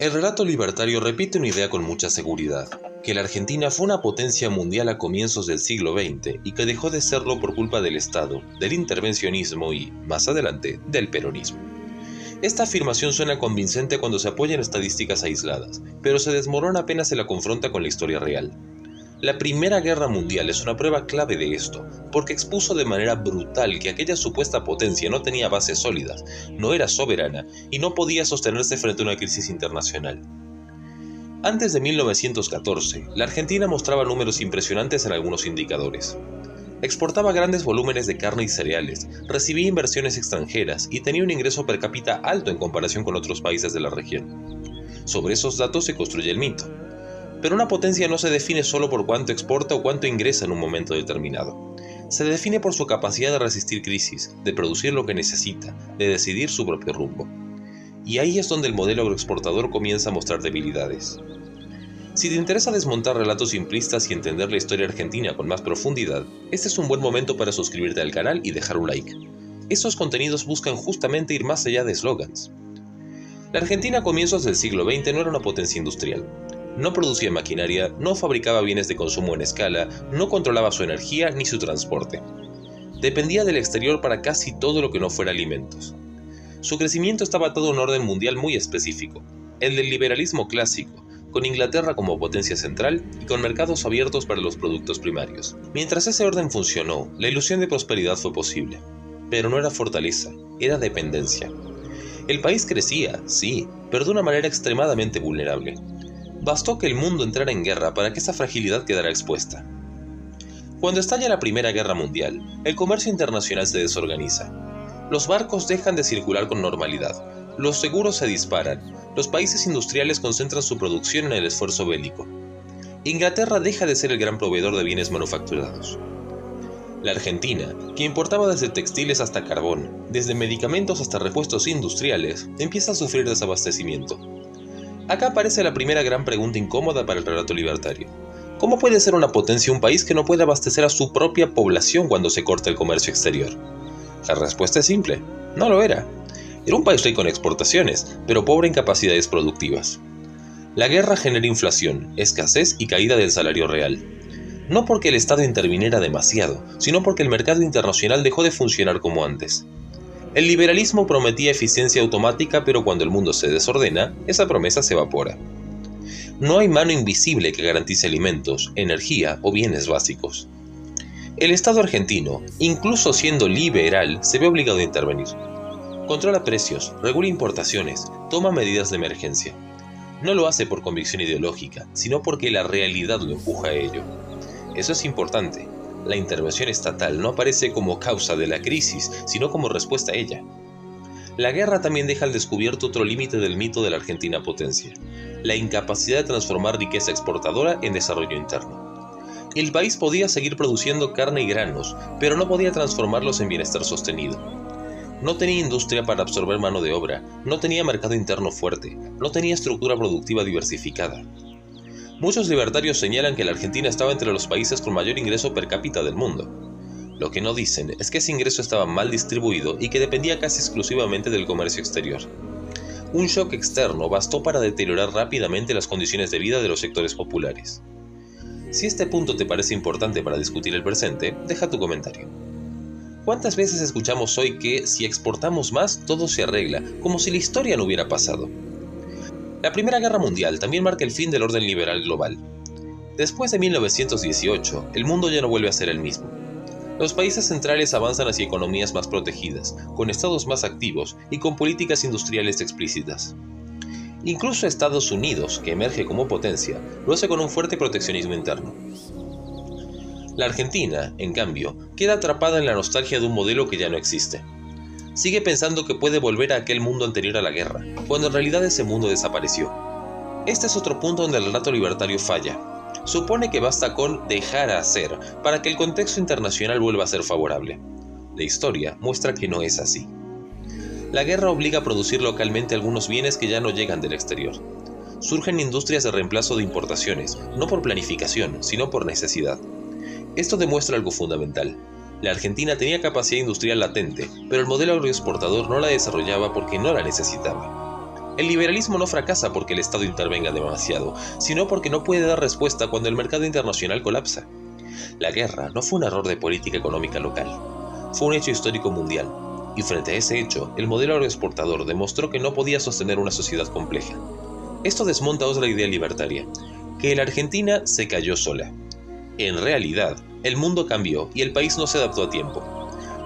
El relato libertario repite una idea con mucha seguridad, que la Argentina fue una potencia mundial a comienzos del siglo XX y que dejó de serlo por culpa del Estado, del intervencionismo y, más adelante, del peronismo. Esta afirmación suena convincente cuando se apoya en estadísticas aisladas, pero se desmorona apenas se la confronta con la historia real. La Primera Guerra Mundial es una prueba clave de esto, porque expuso de manera brutal que aquella supuesta potencia no tenía bases sólidas, no era soberana y no podía sostenerse frente a una crisis internacional. Antes de 1914, la Argentina mostraba números impresionantes en algunos indicadores. Exportaba grandes volúmenes de carne y cereales, recibía inversiones extranjeras y tenía un ingreso per cápita alto en comparación con otros países de la región. Sobre esos datos se construye el mito. Pero una potencia no se define solo por cuánto exporta o cuánto ingresa en un momento determinado. Se define por su capacidad de resistir crisis, de producir lo que necesita, de decidir su propio rumbo. Y ahí es donde el modelo agroexportador comienza a mostrar debilidades. Si te interesa desmontar relatos simplistas y entender la historia argentina con más profundidad, este es un buen momento para suscribirte al canal y dejar un like. Estos contenidos buscan justamente ir más allá de eslogans. La Argentina a comienzos del siglo XX no era una potencia industrial. No producía maquinaria, no fabricaba bienes de consumo en escala, no controlaba su energía ni su transporte. Dependía del exterior para casi todo lo que no fuera alimentos. Su crecimiento estaba atado a un orden mundial muy específico, el del liberalismo clásico, con Inglaterra como potencia central y con mercados abiertos para los productos primarios. Mientras ese orden funcionó, la ilusión de prosperidad fue posible. Pero no era fortaleza, era dependencia. El país crecía, sí, pero de una manera extremadamente vulnerable. Bastó que el mundo entrara en guerra para que esa fragilidad quedara expuesta. Cuando estalla la Primera Guerra Mundial, el comercio internacional se desorganiza. Los barcos dejan de circular con normalidad, los seguros se disparan, los países industriales concentran su producción en el esfuerzo bélico. Inglaterra deja de ser el gran proveedor de bienes manufacturados. La Argentina, que importaba desde textiles hasta carbón, desde medicamentos hasta repuestos industriales, empieza a sufrir desabastecimiento. Acá aparece la primera gran pregunta incómoda para el relato libertario. ¿Cómo puede ser una potencia un país que no puede abastecer a su propia población cuando se corta el comercio exterior? La respuesta es simple, no lo era. Era un país rico en exportaciones, pero pobre en capacidades productivas. La guerra genera inflación, escasez y caída del salario real. No porque el Estado interviniera demasiado, sino porque el mercado internacional dejó de funcionar como antes. El liberalismo prometía eficiencia automática, pero cuando el mundo se desordena, esa promesa se evapora. No hay mano invisible que garantice alimentos, energía o bienes básicos. El Estado argentino, incluso siendo liberal, se ve obligado a intervenir. Controla precios, regula importaciones, toma medidas de emergencia. No lo hace por convicción ideológica, sino porque la realidad lo empuja a ello. Eso es importante. La intervención estatal no aparece como causa de la crisis, sino como respuesta a ella. La guerra también deja al descubierto otro límite del mito de la Argentina potencia, la incapacidad de transformar riqueza exportadora en desarrollo interno. El país podía seguir produciendo carne y granos, pero no podía transformarlos en bienestar sostenido. No tenía industria para absorber mano de obra, no tenía mercado interno fuerte, no tenía estructura productiva diversificada. Muchos libertarios señalan que la Argentina estaba entre los países con mayor ingreso per cápita del mundo. Lo que no dicen es que ese ingreso estaba mal distribuido y que dependía casi exclusivamente del comercio exterior. Un shock externo bastó para deteriorar rápidamente las condiciones de vida de los sectores populares. Si este punto te parece importante para discutir el presente, deja tu comentario. ¿Cuántas veces escuchamos hoy que si exportamos más todo se arregla, como si la historia no hubiera pasado? La Primera Guerra Mundial también marca el fin del orden liberal global. Después de 1918, el mundo ya no vuelve a ser el mismo. Los países centrales avanzan hacia economías más protegidas, con estados más activos y con políticas industriales explícitas. Incluso Estados Unidos, que emerge como potencia, lo hace con un fuerte proteccionismo interno. La Argentina, en cambio, queda atrapada en la nostalgia de un modelo que ya no existe. Sigue pensando que puede volver a aquel mundo anterior a la guerra, cuando en realidad ese mundo desapareció. Este es otro punto donde el relato libertario falla. Supone que basta con dejar hacer para que el contexto internacional vuelva a ser favorable. La historia muestra que no es así. La guerra obliga a producir localmente algunos bienes que ya no llegan del exterior. Surgen industrias de reemplazo de importaciones, no por planificación, sino por necesidad. Esto demuestra algo fundamental. La Argentina tenía capacidad industrial latente, pero el modelo agroexportador no la desarrollaba porque no la necesitaba. El liberalismo no fracasa porque el Estado intervenga demasiado, sino porque no puede dar respuesta cuando el mercado internacional colapsa. La guerra no fue un error de política económica local, fue un hecho histórico mundial, y frente a ese hecho, el modelo agroexportador demostró que no podía sostener una sociedad compleja. Esto desmonta otra idea libertaria, que la Argentina se cayó sola. En realidad, el mundo cambió y el país no se adaptó a tiempo.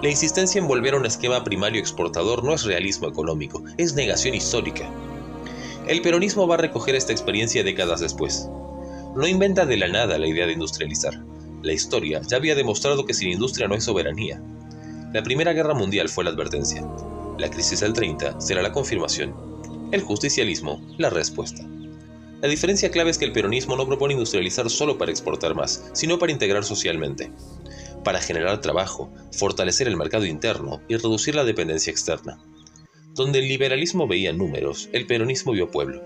La insistencia en volver a un esquema primario exportador no es realismo económico, es negación histórica. El peronismo va a recoger esta experiencia décadas después. No inventa de la nada la idea de industrializar. La historia ya había demostrado que sin industria no hay soberanía. La Primera Guerra Mundial fue la advertencia. La crisis del 30 será la confirmación. El justicialismo, la respuesta. La diferencia clave es que el peronismo no propone industrializar solo para exportar más, sino para integrar socialmente, para generar trabajo, fortalecer el mercado interno y reducir la dependencia externa. Donde el liberalismo veía números, el peronismo vio pueblo.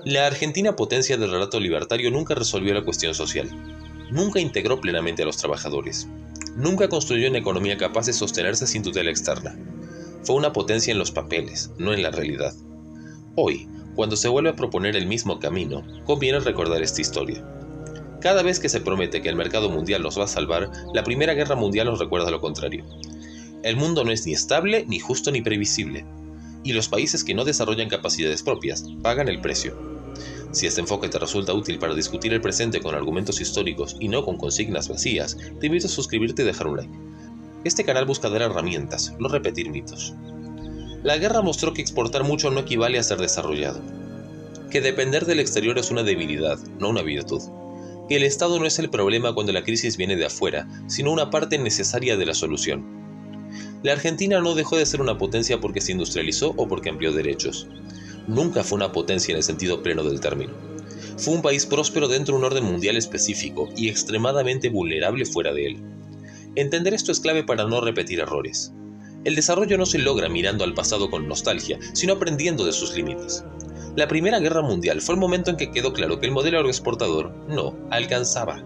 La Argentina, potencia del relato libertario, nunca resolvió la cuestión social. Nunca integró plenamente a los trabajadores. Nunca construyó una economía capaz de sostenerse sin tutela externa. Fue una potencia en los papeles, no en la realidad. Hoy, cuando se vuelve a proponer el mismo camino, conviene recordar esta historia. Cada vez que se promete que el mercado mundial nos va a salvar, la Primera Guerra Mundial nos recuerda lo contrario. El mundo no es ni estable, ni justo, ni previsible, y los países que no desarrollan capacidades propias pagan el precio. Si este enfoque te resulta útil para discutir el presente con argumentos históricos y no con consignas vacías, te invito a suscribirte y dejar un like. Este canal busca dar herramientas, no repetir mitos. La guerra mostró que exportar mucho no equivale a ser desarrollado, que depender del exterior es una debilidad, no una virtud, que el Estado no es el problema cuando la crisis viene de afuera, sino una parte necesaria de la solución. La Argentina no dejó de ser una potencia porque se industrializó o porque amplió derechos. Nunca fue una potencia en el sentido pleno del término. Fue un país próspero dentro de un orden mundial específico y extremadamente vulnerable fuera de él. Entender esto es clave para no repetir errores. El desarrollo no se logra mirando al pasado con nostalgia, sino aprendiendo de sus límites. La Primera Guerra Mundial fue el momento en que quedó claro que el modelo agroexportador no alcanzaba.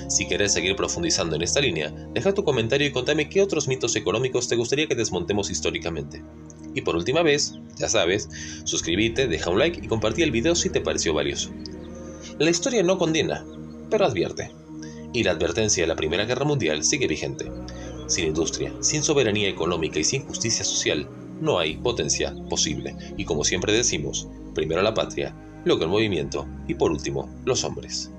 Si querés seguir profundizando en esta línea, deja tu comentario y contame qué otros mitos económicos te gustaría que desmontemos históricamente. Y por última vez, ya sabes, suscríbete, deja un like y compartí el video si te pareció valioso. La historia no condena, pero advierte. Y la advertencia de la Primera Guerra Mundial sigue vigente. Sin industria, sin soberanía económica y sin justicia social, no hay potencia posible. Y como siempre decimos, primero la patria, luego el movimiento y por último, los hombres.